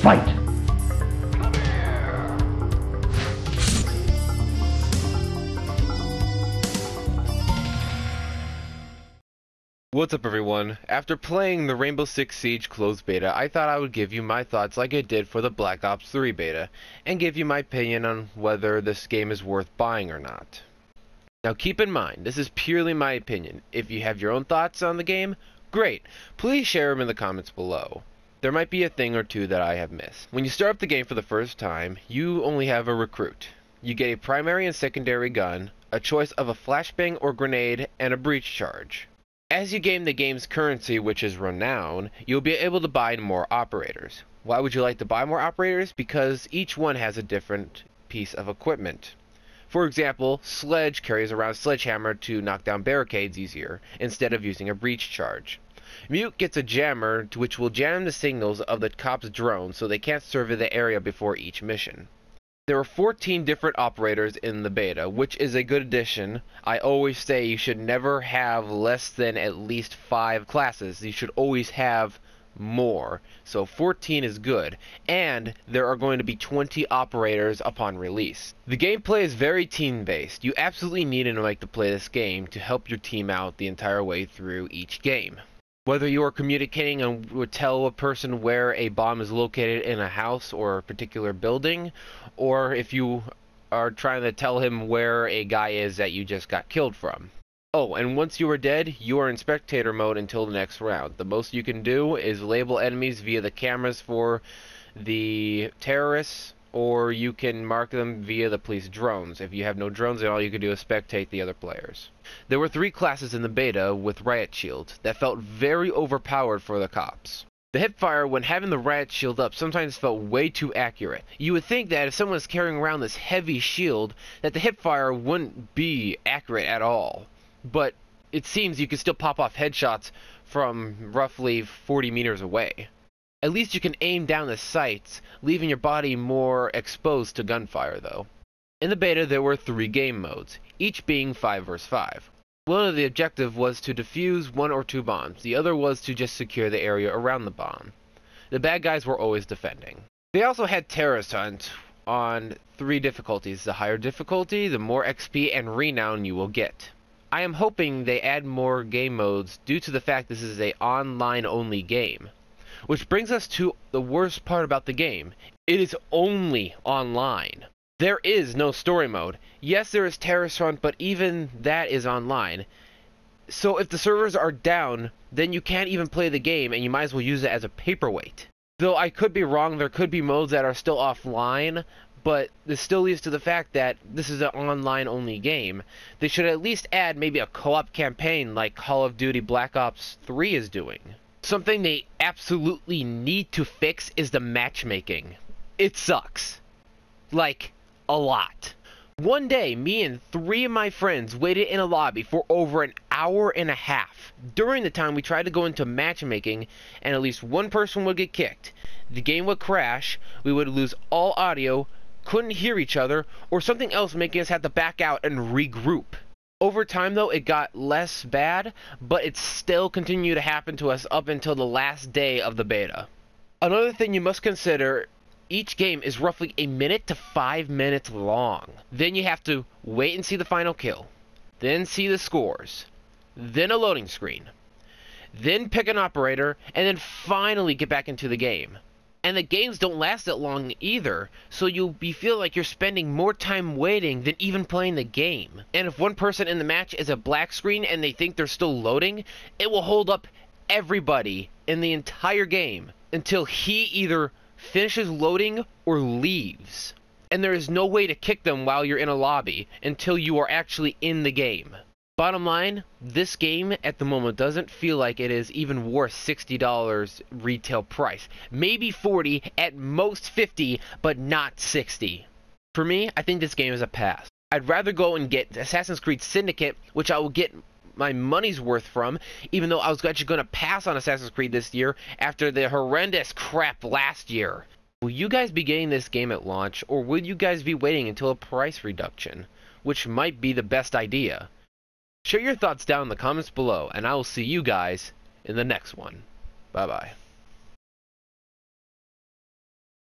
Fight! What's up everyone? After playing the Rainbow Six Siege closed beta, I thought I would give you my thoughts like I did for the Black Ops 3 beta, and give you my opinion on whether this game is worth buying or not. Now keep in mind, this is purely my opinion. If you have your own thoughts on the game, great. Please share them in the comments below. There might be a thing or two that I have missed. When you start up the game for the first time, you only have a recruit. You get a primary and secondary gun, a choice of a flashbang or grenade, and a breach charge. As you gain the game's currency, which is renown, you'll be able to buy more operators. Why would you like to buy more operators? Because each one has a different piece of equipment. For example, Sledge carries around a sledgehammer to knock down barricades easier, instead of using a breach charge. Mute gets a jammer, which will jam the signals of the cops' drones so they can't survey the area before each mission. There are 14 different operators in the beta, which is a good addition. I always say you should never have less than at least 5 classes. You should always have more. So 14 is good, and there are going to be 20 operators upon release. The gameplay is very team-based. You absolutely need to like to play this game to help your team out the entire way through each game. Whether you are communicating and would tell a person where a bomb is located in a house or a particular building, or if you are trying to tell him where a guy is that you just got killed from. Oh, and once you are dead, you are in spectator mode until the next round. The most you can do is label enemies via the cameras for the terrorists, or you can mark them via the police drones. If you have no drones, then all you can do is spectate the other players. There were 3 classes in the beta with riot shield that felt very overpowered for the cops. The hipfire, when having the riot shield up, sometimes felt way too accurate. You would think that if someone was carrying around this heavy shield, that the hipfire wouldn't be accurate at all. But it seems you can still pop off headshots from roughly 40 meters away. At least you can aim down the sights, leaving your body more exposed to gunfire though. In the beta there were 3 game modes, each being 5 vs 5. One of the objectives was to defuse 1 or 2 bombs, the other was to just secure the area around the bomb. The bad guys were always defending. They also had Terrorist Hunt on 3 difficulties. The higher difficulty, the more XP and renown you will get. I am hoping they add more game modes due to the fact this is an online only game. Which brings us to the worst part about the game. It is only online. There is no story mode. Yes, there is Terrorist Hunt, but even that is online. So if the servers are down, then you can't even play the game, and you might as well use it as a paperweight. Though I could be wrong, there could be modes that are still offline, but this still leads to the fact that this is an online only game. They should at least add maybe a co-op campaign like Call of Duty Black Ops 3 is doing. Something they absolutely need to fix is the matchmaking. It sucks. Like, a lot. One day, me and 3 of my friends waited in a lobby for over an hour and a half. During the time we tried to go into matchmaking, and at least one person would get kicked. The game would crash, we would lose all audio, couldn't hear each other, or something else making us have to back out and regroup. Over time though, it got less bad, but it still continued to happen to us up until the last day of the beta. Another thing you must consider, each game is roughly 1 minute to 5 minutes long. Then you have to wait and see the final kill, then see the scores, then a loading screen, then pick an operator, and then finally get back into the game. And the games don't last that long either, so you'll feel like you're spending more time waiting than even playing the game. And if one person in the match is a black screen and they think they're still loading, it will hold up everybody in the entire game until he either finishes loading or leaves. And there is no way to kick them while you're in a lobby until you are actually in the game. Bottom line, this game at the moment doesn't feel like it is even worth $60 retail price. Maybe 40, at most 50, but not 60. For me, I think this game is a pass. I'd rather go and get Assassin's Creed Syndicate, which I will get my money's worth from, even though I was actually going to pass on Assassin's Creed this year after the horrendous crap last year. Will you guys be getting this game at launch, or will you guys be waiting until a price reduction, which might be the best idea? Share your thoughts down in the comments below, and I will see you guys in the next one. Bye-bye.